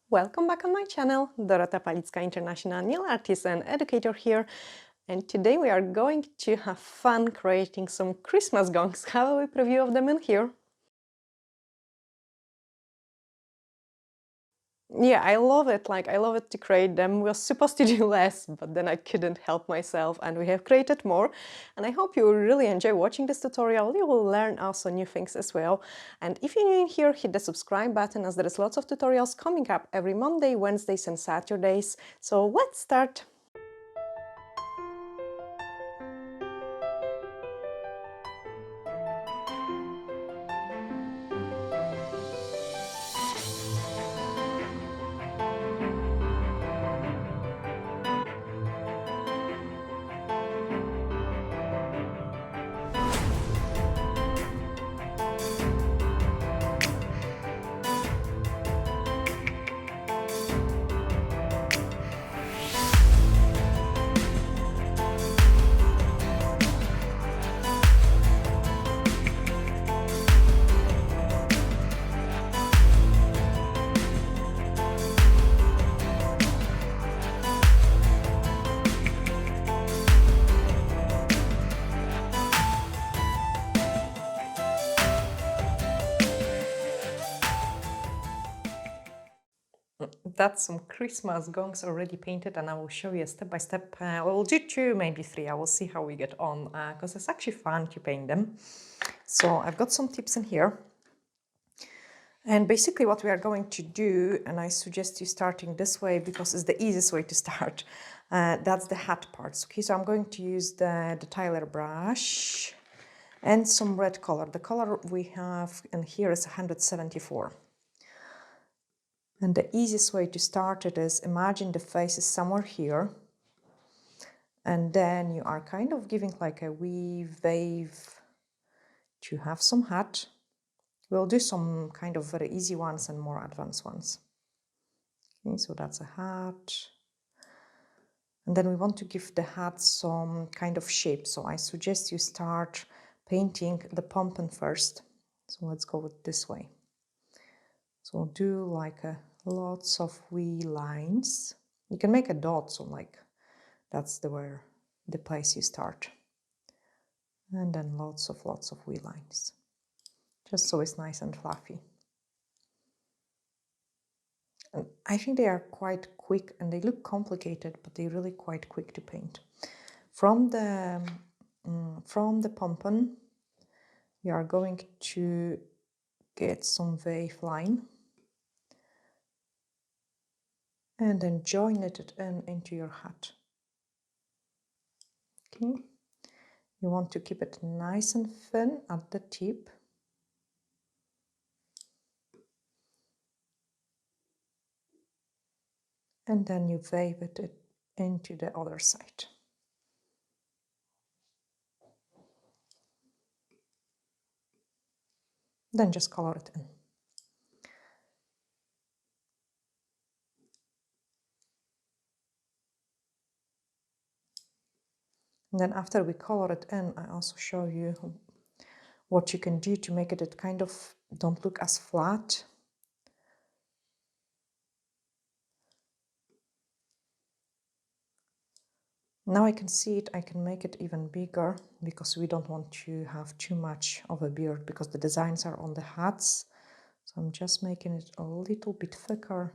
Welcome back on my channel. Dorota Palicka, international nail artist and educator here. And today we are going to have fun creating some Christmas gongs. Have a preview of them in here. Yeah, I love it. I love it to create them. We were supposed to do less, but then I couldn't help myself and we have created more. And I hope you really enjoy watching this tutorial. You will learn also new things as well. And if you're new in here, hit the subscribe button as there is lots of tutorials coming up every Monday, Wednesdays and Saturdays. So let's start. That's some Christmas gongs already painted, and I will show you step by step. We'll do 2, maybe 3. I will see how we get on because it's actually fun to paint them. So I've got some tips in here. And basically what we are going to do, and I suggest you starting this way because it's the easiest way to start, that's the hat parts. Okay, so I'm going to use the Tyler brush and some red color. The color we have in here is 174. And the easiest way to start it is imagine the face is somewhere here. And then you are kind of giving like a wee wave to have some hat. We'll do some kind of very easy ones and more advanced ones. Okay, so that's a hat. And then we want to give the hat some kind of shape. So I suggest you start painting the pompon first. So let's go with this way. So do like lots of wee lines. You can make a dot, so like that's where the place you start. And then lots of wee lines. Just so it's nice and fluffy. And I think they are quite quick and they look complicated, but they're really quite quick to paint. From the pompon, you are going to get some wave line and then join it into your hat. Okay, you want to keep it nice and thin at the tip. And then you wave it into the other side. Then just color it in. And then after we color it in, I also show you what you can do to make it kind of don't look as flat. Now I can see it, I can make it even bigger because we don't want to have too much of a beard because the designs are on the hats. So I'm just making it a little bit thicker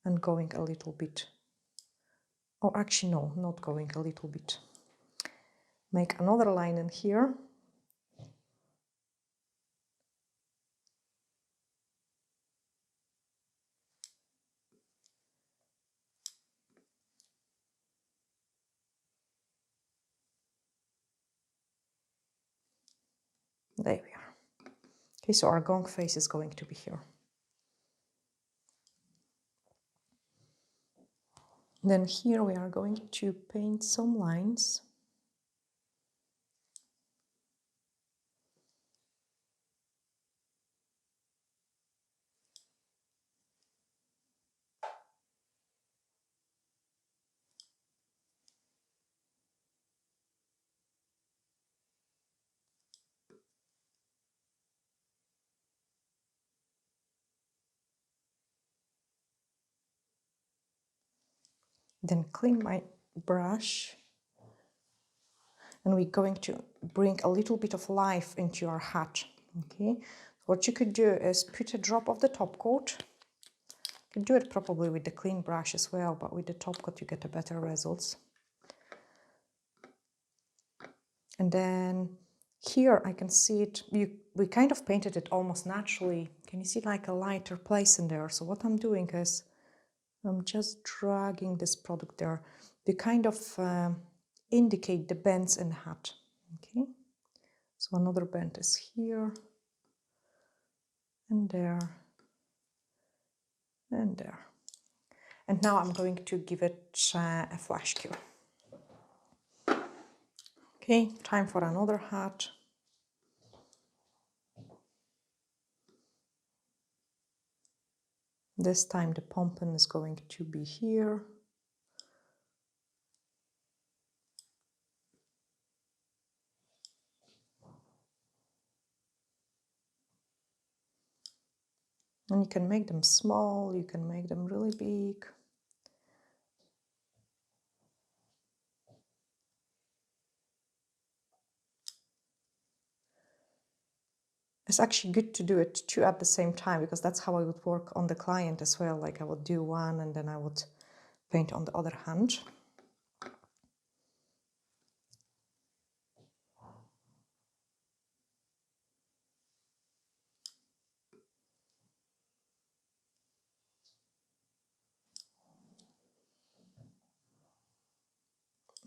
and going a little bit, or actually no, not going a little bit. Make another line in here. There we are. Okay, so our gong face is going to be here. Then here we are going to paint some lines. Then clean my brush. And we're going to bring a little bit of life into your hat. Okay, what you could do is put a drop of the top coat. You can do it probably with the clean brush as well, but with the top coat you get a better results. And then here I can see it, we kind of painted it almost naturally. Can you see like a lighter place in there? So what I'm doing is I'm just dragging this product there to kind of indicate the bends in the hat. Okay, so another bend is here and there and there. And now I'm going to give it a flash cure. Okay, time for another hat. This time the pompon is going to be here. And you can make them small, you can make them really big. It's actually good to do it two at the same time, because that's how I would work on the client as well. Like I would do one and then I would paint on the other hand.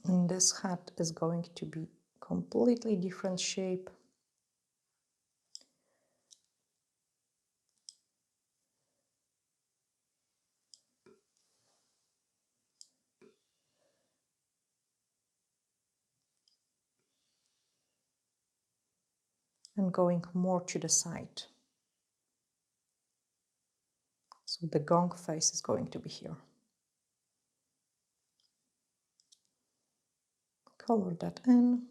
And this hat is going to be completely different shape. And going more to the side. So the gong face is going to be here. Color that in.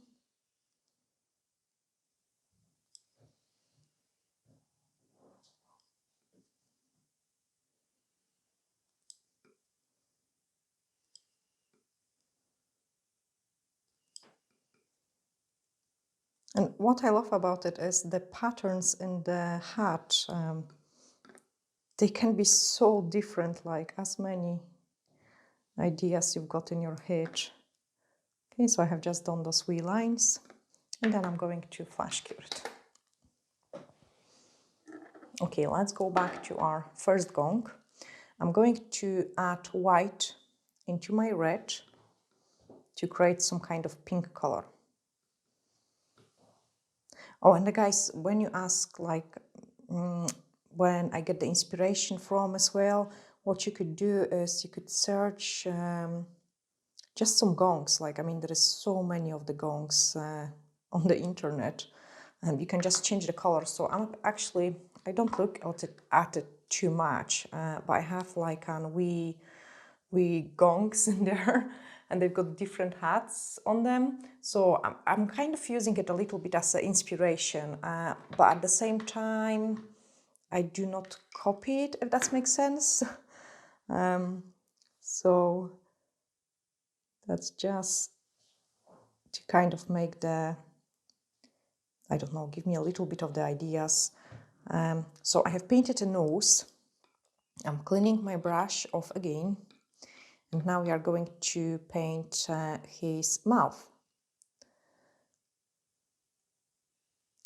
And what I love about it is the patterns in the hat. They can be so different, like as many ideas you've got in your head. Okay, so I have just done those wee lines, and then I'm going to flash cure it. Okay, let's go back to our first gong. I'm going to add white into my red to create some kind of pink color. Oh, and guys, when you ask like when I get the inspiration from as well, what you could do is you could search just some gongs. Like, I mean, there is so many of the gongs on the internet, and you can just change the color. So I don't look at it too much, but I have like wee gongs in there, and they've got different hats on them. So I'm kind of using it a little bit as an inspiration, but at the same time, I do not copy it, if that makes sense. So that's just to kind of make the, I don't know, give me a little bit of the ideas. So I have painted a nose. I'm cleaning my brush off again. And now we are going to paint his mouth.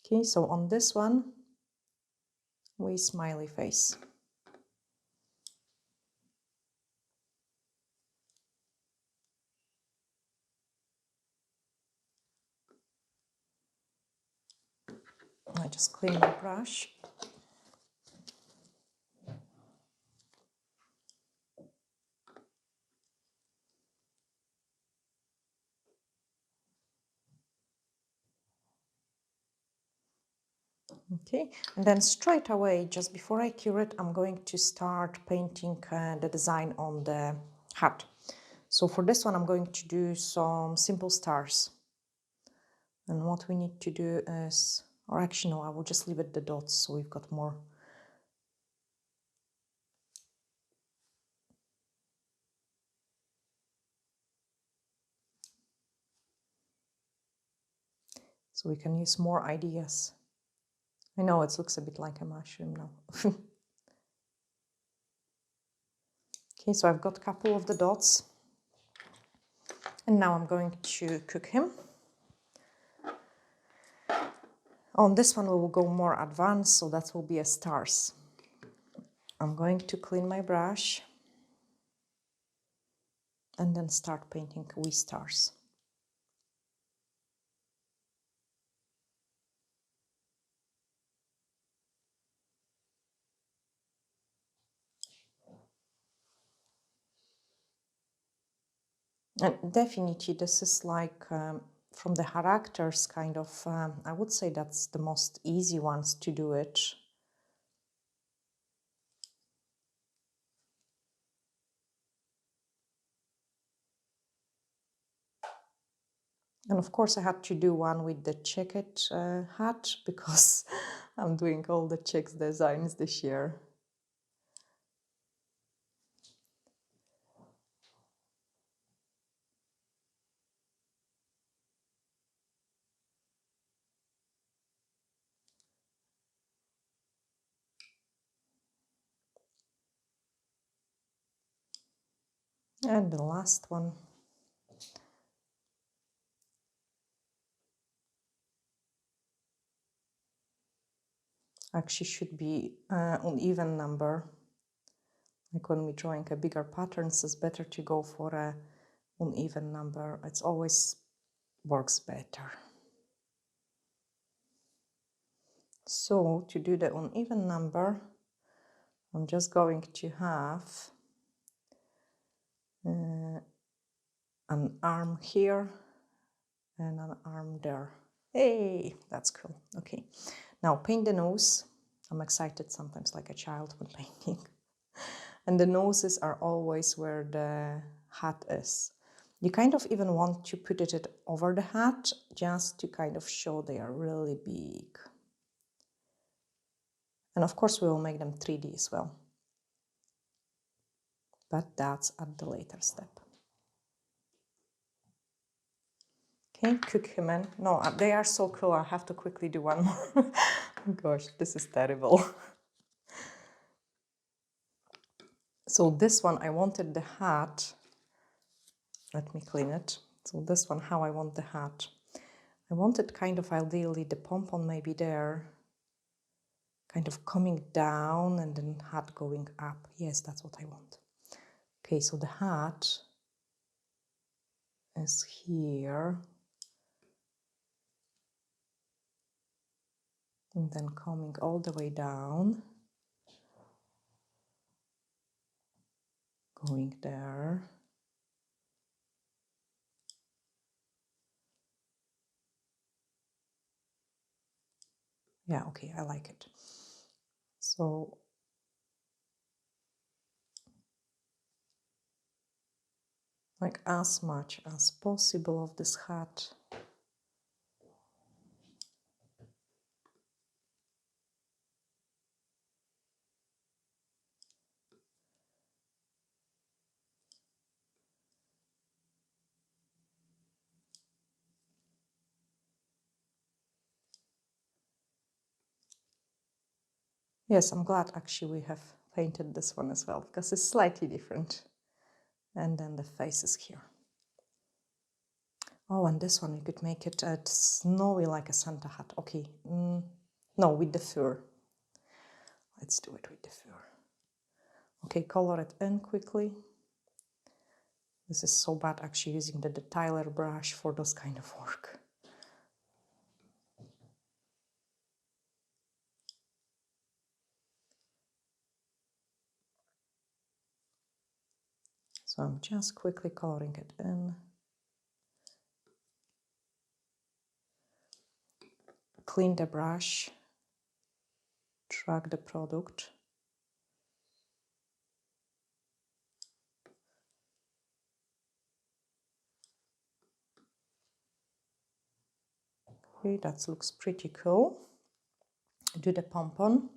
Okay, so on this one, we smiley face. I just clean my brush. Okay, and then straight away, just before I cure it, I'm going to start painting the design on the hat. So for this one, I'm going to do some simple stars. And what we need to do is, or actually no, I will just leave it the dots so we've got more. so we can use more ideas. I know it looks a bit like a mushroom now. Okay, so I've got a couple of the dots, and now I'm going to cook him. On this one we will go more advanced, so that will be a stars. I'm going to clean my brush and then start painting wee stars. And definitely this is like from the characters kind of, I would say that's the most easy ones to do it. And of course I had to do one with the checkered hat because I'm doing all the checks designs this year. And the last one. Actually should be an even number. Like when we're drawing a bigger patterns, it's better to go for a uneven number. It's always works better. So to do the uneven number, I'm just going to have an arm here and an arm there. Hey, that's cool. Okay, now paint the nose. I'm excited sometimes like a child when painting. And the noses are always where the hat is. You kind of even want to put it over the hat just to kind of show they are really big. And of course we will make them 3D as well. But that's at the later step. Okay, cook him in. No, they are so cool. I have to quickly do one more. Oh gosh, this is terrible. So this one, I wanted the hat. Let me clean it. So this one, how I want the hat. I wanted kind of ideally the pom-pom maybe there, kind of coming down and then hat going up. Yes, that's what I want. Okay, so the hat is here. And then coming all the way down. Going there. Yeah, okay, I like it. So like as much as possible of this hat. Yes, I'm glad actually we have painted this one as well because it's slightly different. And then the face is here. Oh, and this one we could make it snowy like a Santa hat. Okay, no, with the fur. Let's do it with the fur. Okay, color it in quickly. This is so bad actually using the detailer brush for those kind of work. So I'm just quickly coloring it in. Clean the brush, track the product. Okay, that looks pretty cool. Do the pom-pom.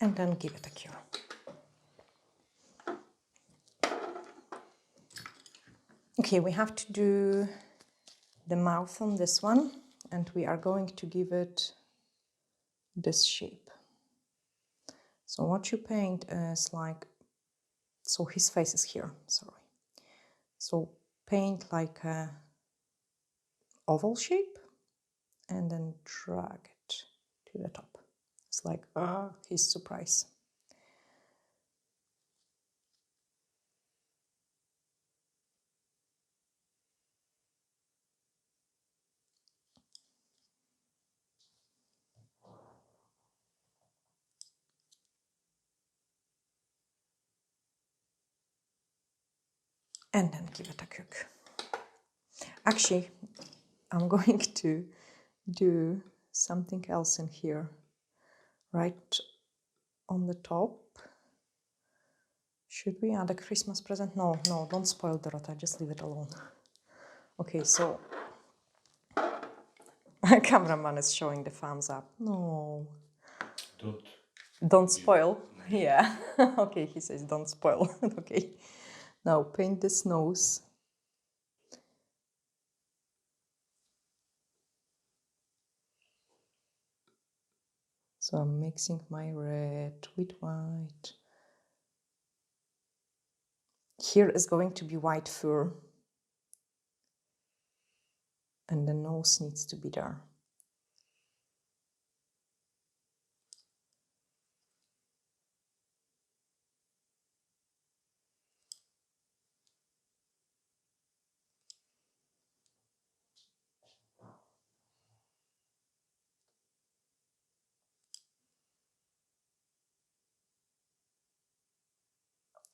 and then give it a cure. Okay, we have to do the mouth on this one, and we are going to give it this shape. So what you paint is like, so his face is here, sorry. So paint like a oval shape and then drag it to the top. It's like, his surprise. And then give it a cook. Actually, I'm going to do something else in here, right on the top. Should we add a Christmas present? No, no, don't spoil Dorota, just leave it alone. Okay, so cameraman is showing the thumbs up. No. Don't spoil. Yeah. Okay, he says don't spoil. Okay. Now paint this nose. So I'm mixing my red with white. Here is going to be white fur. And the nose needs to be there.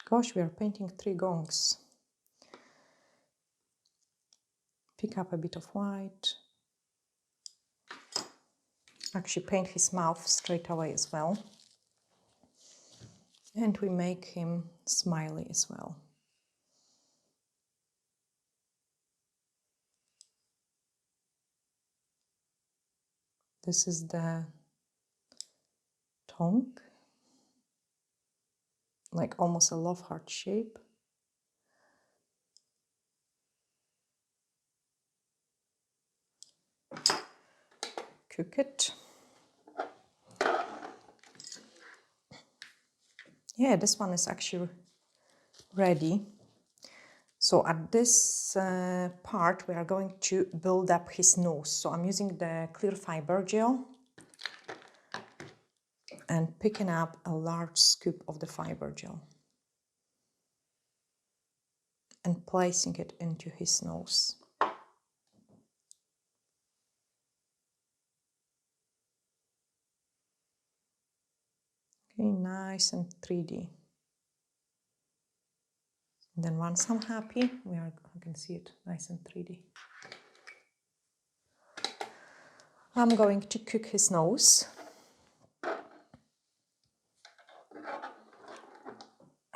Gosh, we are painting 3 gongs. Pick up a bit of white. Actually paint his mouth straight away as well. And we make him smiley as well. This is the tongue, like almost a love heart shape. Cook it. Yeah, this one is actually ready. So at this part, we are going to build up his nose. So I'm using the clear fiber gel and picking up a large scoop of the fiber gel and placing it into his nose. Okay, nice and 3D. And then once I'm happy, I can see it nice and 3D. I'm going to cook his nose.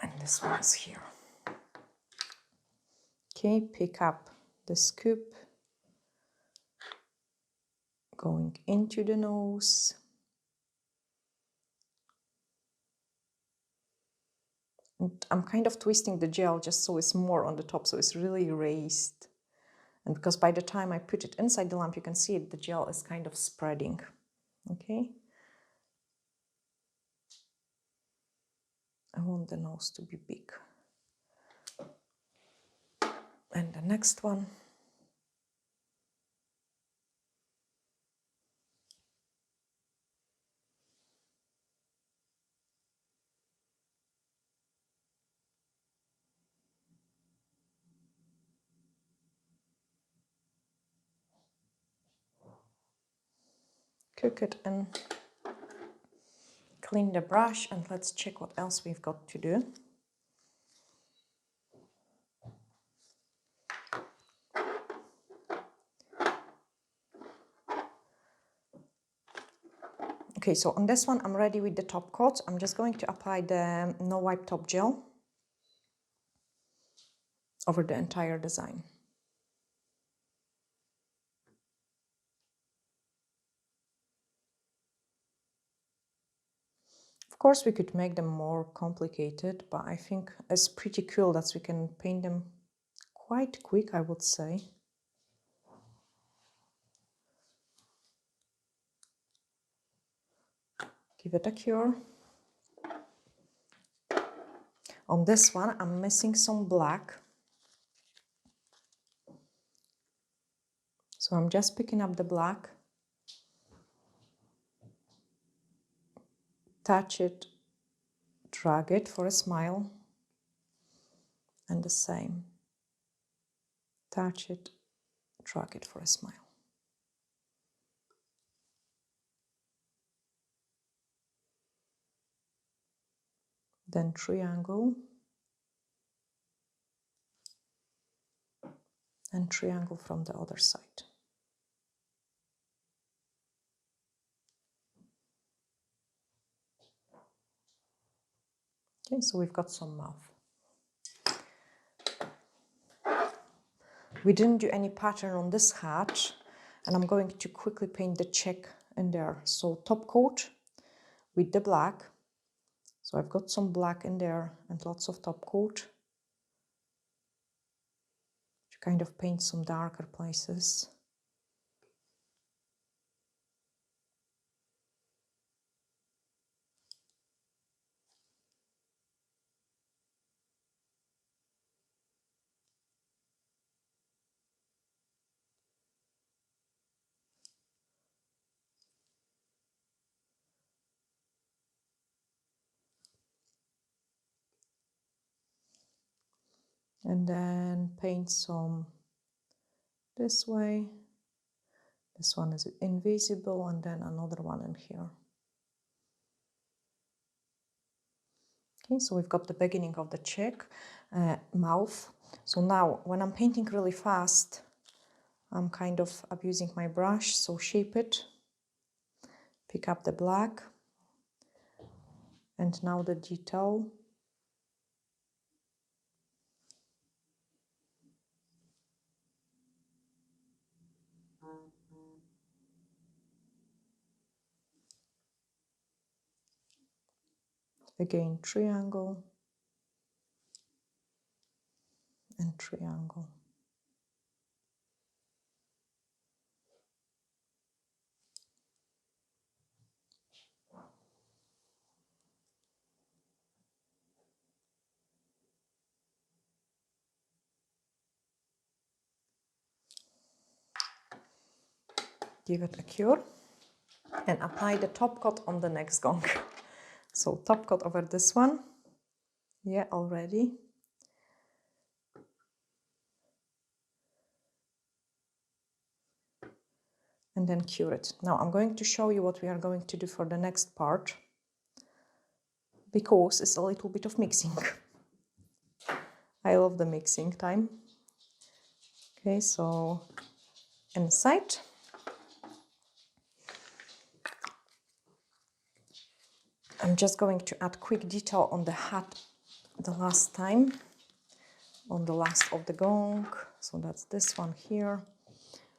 And this one is here. Okay, pick up the scoop, going into the nose. And I'm kind of twisting the gel just so it's more on the top, so it's really raised. And because by the time I put it inside the lamp, you can see it, the gel is kind of spreading. Okay. I want the nose to be big. And the next one. Cook it in. Clean the brush and let's check what else we've got to do. Okay, so on this one, I'm ready with the top coat. I'm just going to apply the No Wipe Top Gel over the entire design. Of course, we could make them more complicated, but I think it's pretty cool that we can paint them quite quick, I would say. Give it a cure. On this one, I'm missing some black. So I'm just picking up the black, touch it, drag it for a smile, and the same. Touch it, drag it for a smile. Then triangle, and triangle from the other side. Okay, so we've got some mouth. We didn't do any pattern on this hat, and I'm going to quickly paint the check in there. So top coat with the black. So I've got some black in there and lots of top coat to kind of paint some darker places. And then paint some this way. This one is invisible, and then another one in here. Okay, so we've got the beginning of the check, mouth. So now when I'm painting really fast, I'm kind of abusing my brush, so shape it, pick up the black, and now the detail. Again, triangle and triangle. Give it a cure and apply the top coat on the next gong. So top coat over this one. Yeah, already. And then cure it. Now I'm going to show you what we are going to do for the next part, because it's a little bit of mixing. I love the mixing time. Okay, so inside. I'm just going to add quick detail on the hat the last time, on the last of the gong. So that's this one here,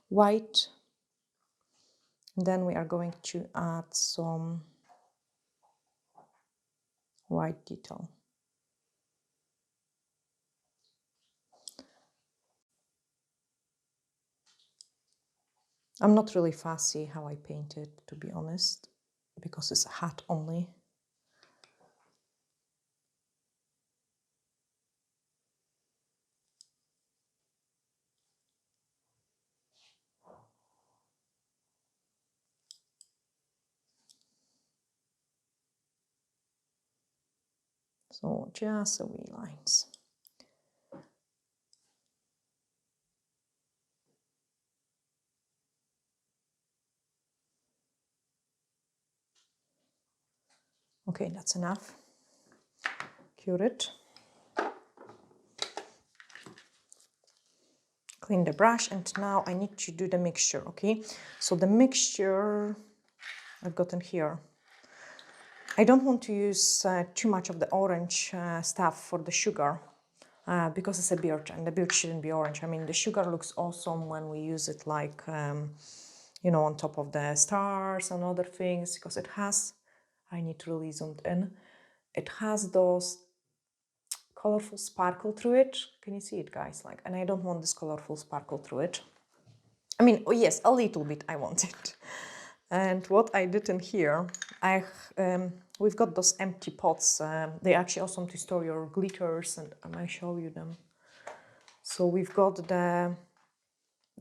white. And then we are going to add some white detail. I'm not really fussy how I paint it, to be honest, because it's a hat only. So just a wee lines. Okay, that's enough. Cure it. Clean the brush, and now I need to do the mixture, okay? So the mixture I've gotten here. I don't want to use too much of the orange stuff for the sugar because it's a birch, and the birch shouldn't be orange. I mean, the sugar looks awesome when we use it like, you know, on top of the stars and other things, because it has I need to really zoom in. It has those colorful sparkle through it. Can you see it, guys? Like, and I don't want this colorful sparkle through it. I mean, oh yes, a little bit I want it. And what I did in here, we've got those empty pots. They're actually awesome to store your glitters, and I might show you them. So we've got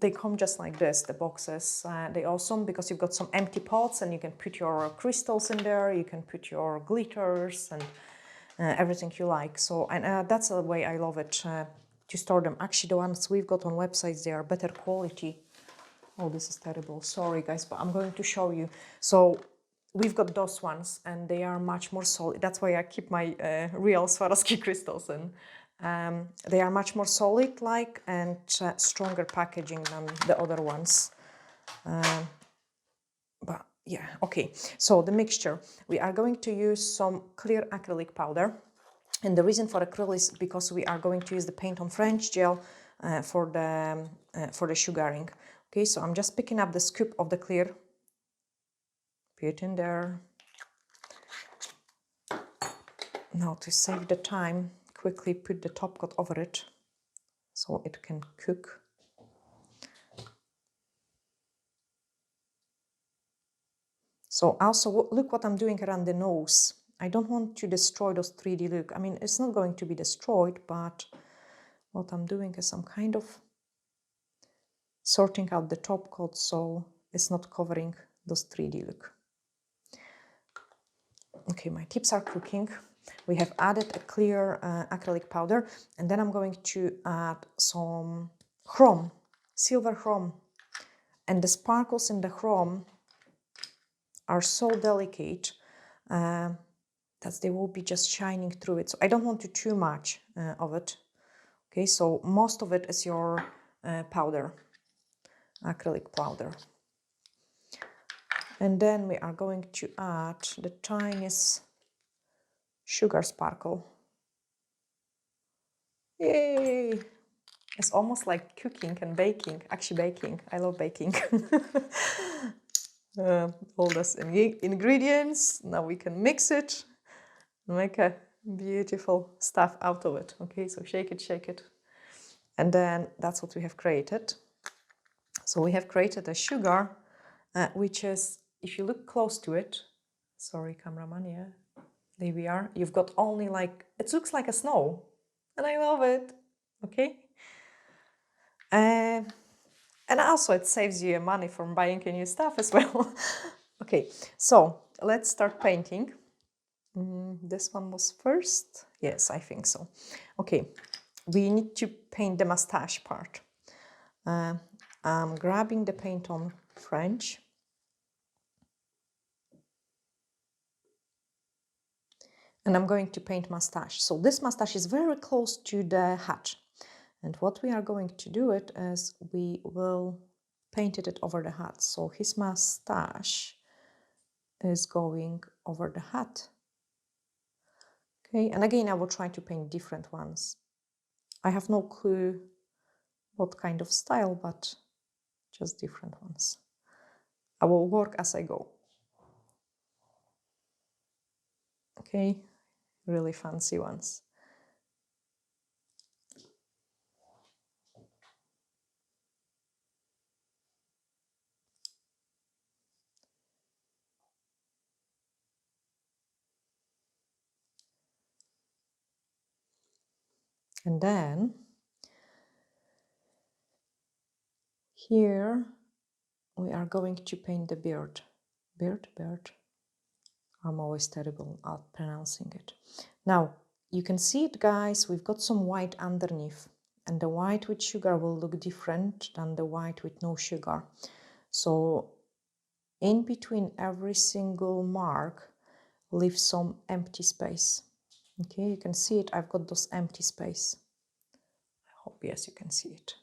they come just like this, the boxes. They're awesome because you've got some empty pots and you can put your crystals in there, you can put your glitters and everything you like. So, and that's the way I love it, to store them. Actually, the ones we've got on websites, they are better quality. Oh, this is terrible. Sorry, guys, but I'm going to show you. So we've got those ones and they are much more solid. That's why I keep my real Swarovski crystals in. They are much more solid-like and stronger packaging than the other ones. But yeah, okay. So the mixture, we are going to use some clear acrylic powder. And the reason for acrylic is because we are going to use the paint on French gel for the sugaring. Okay, so I'm just picking up the scoop of the clear, put it in there. Now to save the time, quickly put the top coat over it so it can cook. So also look what I'm doing around the nose. I don't want to destroy those 3D look. I mean, it's not going to be destroyed, but what I'm doing is I'm kind of sorting out the top coat so it's not covering those 3D look. Okay, my tips are cooking. We have added a clear acrylic powder, and then I'm going to add some chrome, silver chrome. And the sparkles in the chrome are so delicate that they will be just shining through it. So I don't want too much of it. Okay, so most of it is your powder, acrylic powder. And then we are going to add the tiniest sugar sparkle. Yay! It's almost like cooking and baking, actually baking. I love baking. All those ingredients, now we can mix it and make a beautiful stuff out of it. Okay, so shake it. And then that's what we have created. So we have created a sugar, which is, if you look close to it, sorry, cameraman, yeah, there we are. You've got only like, it looks like a snow, and I love it. Okay. And also it saves you money from buying new stuff as well. Okay, so let's start painting. This one was first. Yes, I think so. Okay, we need to paint the mustache part. I'm grabbing the paint on French. And I'm going to paint mustache. So this mustache is very close to the hat. And what we are going to do it is we will paint it over the hat. So his mustache is going over the hat. Okay, and again, I will try to paint different ones. I have no clue what kind of style, but just different ones. I will work as I go. Okay, really fancy ones. And then here we are going to paint the beard. Beard. I'm always terrible at pronouncing it. Now, you can see it, guys, we've got some white underneath. And the white with sugar will look different than the white with no sugar. So in between every single mark, leave some empty space. Okay, you can see it. I've got those empty space. I hope, yes, you can see it.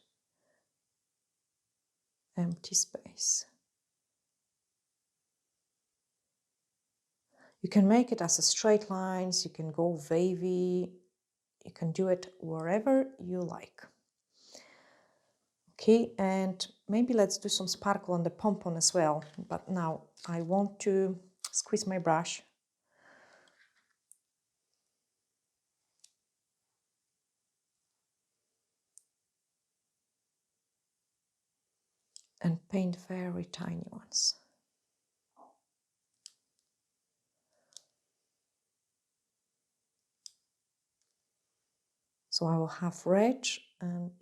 Empty space. You can make it as a straight lines, you can go wavy, you can do it wherever you like. Okay, and maybe let's do some sparkle on the pompon as well. But now I want to squeeze my brush and paint very tiny ones. So I will have red and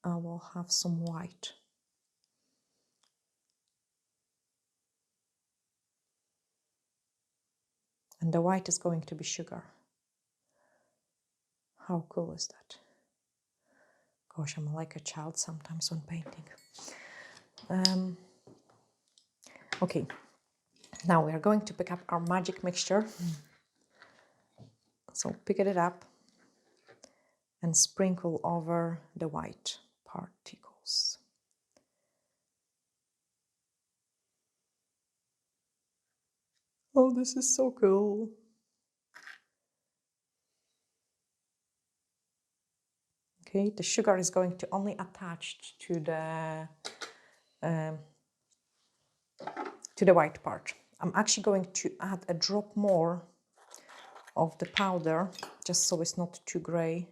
I will have some white. And the white is going to be sugar. How cool is that? Gosh, I'm like a child sometimes when painting. Okay, now we are going to pick up our magic mixture. So pick it up and sprinkle over the white particles. Oh, this is so cool. Okay, the sugar is going to only attach to the white part. I'm actually going to add a drop more of the powder, just so it's not too gray.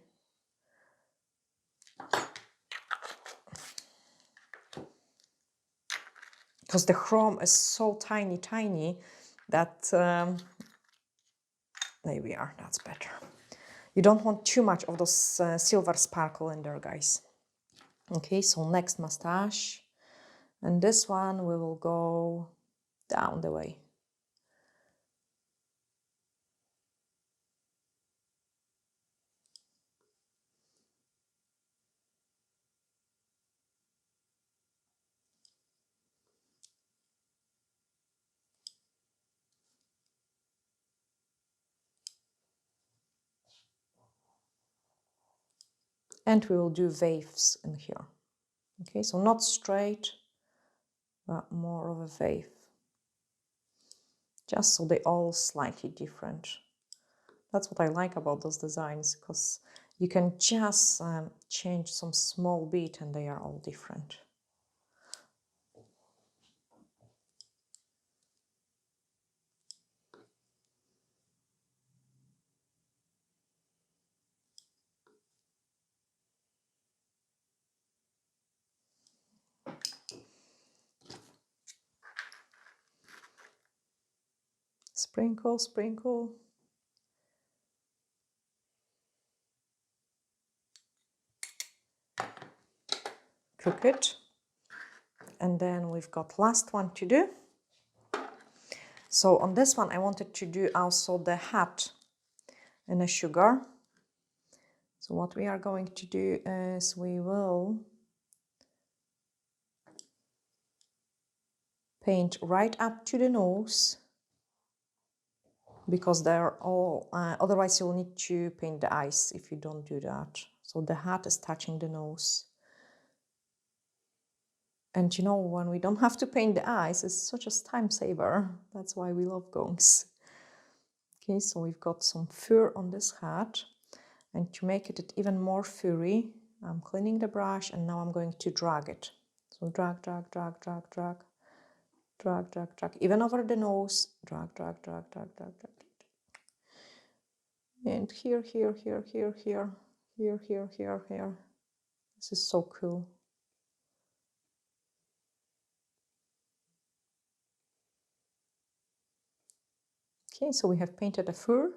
Because the chrome is so tiny that, there we are, that's better. You don't want too much of those silver sparkle in there, guys. Okay, so next mustache. And this one we will go down the way. And we will do waves in here. Okay, so not straight, but more of a wave. Just so they all slightly different. That's what I like about those designs, because you can just change some small bit and they are all different. Sprinkle, sprinkle. Cook it. And then we've got last one to do. So on this one, I wanted to do also the hat in a sugar. So what we are going to do is we will paint right up to the nose, because they're all, otherwise you'll need to paint the eyes if you don't do that. So the hat is touching the nose. And you know, when we don't have to paint the eyes, it's such a time saver. That's why we love gongs. Okay, so we've got some fur on this hat. And to make it even more furry, I'm cleaning the brush and now I'm going to drag it. So drag, drag, drag, drag, drag, drag, drag, drag, even over the nose. Drag, drag, drag, drag, drag, drag. And here, here, here, here, here, here, here, here, here. This is so cool. Okay, so we have painted a fur.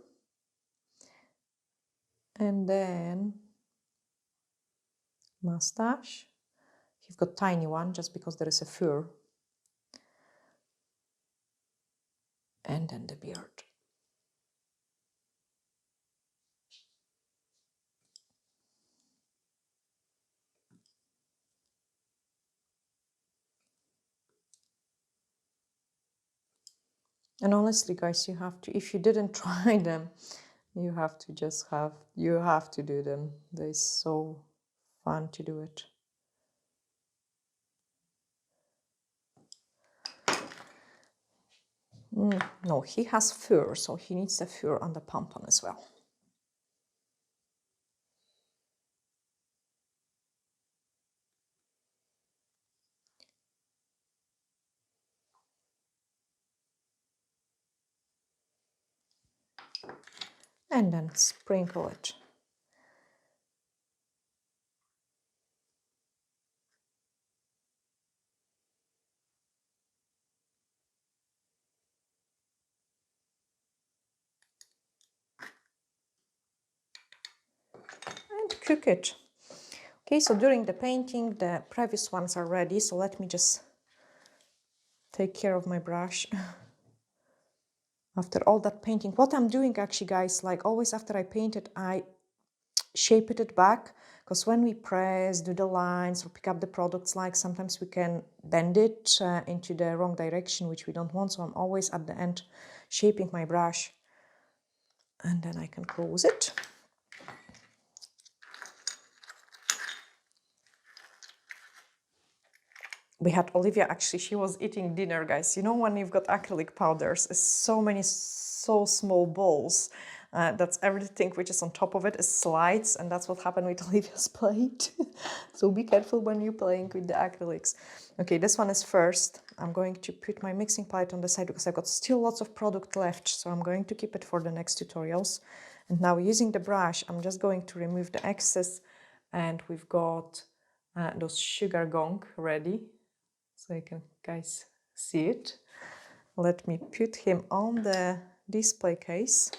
And then mustache. You've got tiny one just because there is a fur. And then the beard. And honestly, guys, you have to, if you didn't try them, you have to just you have to do them. They're so fun to do it. No, he has fur, so he needs the fur on the pompon as well. And then sprinkle it. and cook it. Okay, so during the painting, the previous ones are ready, so let me just take care of my brush. After all that painting, what I'm doing actually, guys, like always after I paint it, I shape it back, because when we press, do the lines, or pick up the products, like sometimes we can bend it into the wrong direction, which we don't want. So I'm always at the end shaping my brush, and then I can close it. We had Olivia, actually, she was eating dinner, guys. You know, when you've got acrylic powders, it's so many so small balls. That's everything which is on top of it is slides, and that's what happened with Olivia's plate. So be careful when you're playing with the acrylics. Okay, this one is first. I'm going to put my mixing plate on the side because I've got still lots of product left, so I'm going to keep it for the next tutorials. And now using the brush, I'm just going to remove the excess, and we've got those sugar gong ready. So you can guys see it. Let me put him on the display case.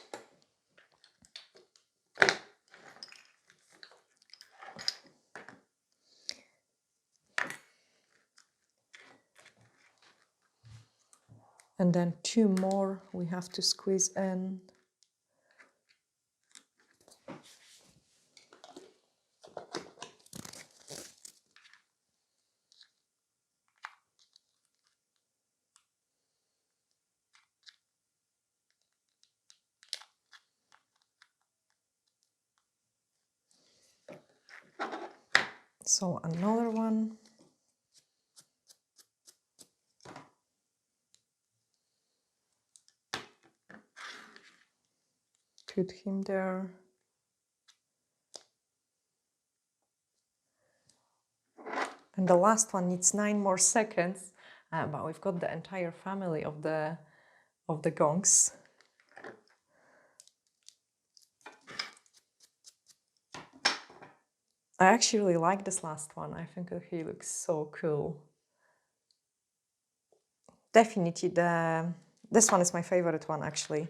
And then 2 more we have to squeeze in. So another one. Put him there. And the last one needs 9 more seconds, but we've got the entire family of the gongs. I actually really like this last one. I think he looks so cool. Definitely this one is my favorite one, actually.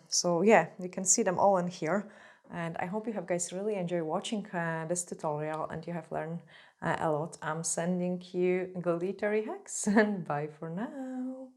So yeah, you can see them all in here. And I hope you have guys really enjoyed watching this tutorial and you have learned a lot. I'm sending you glittery hacks and bye for now.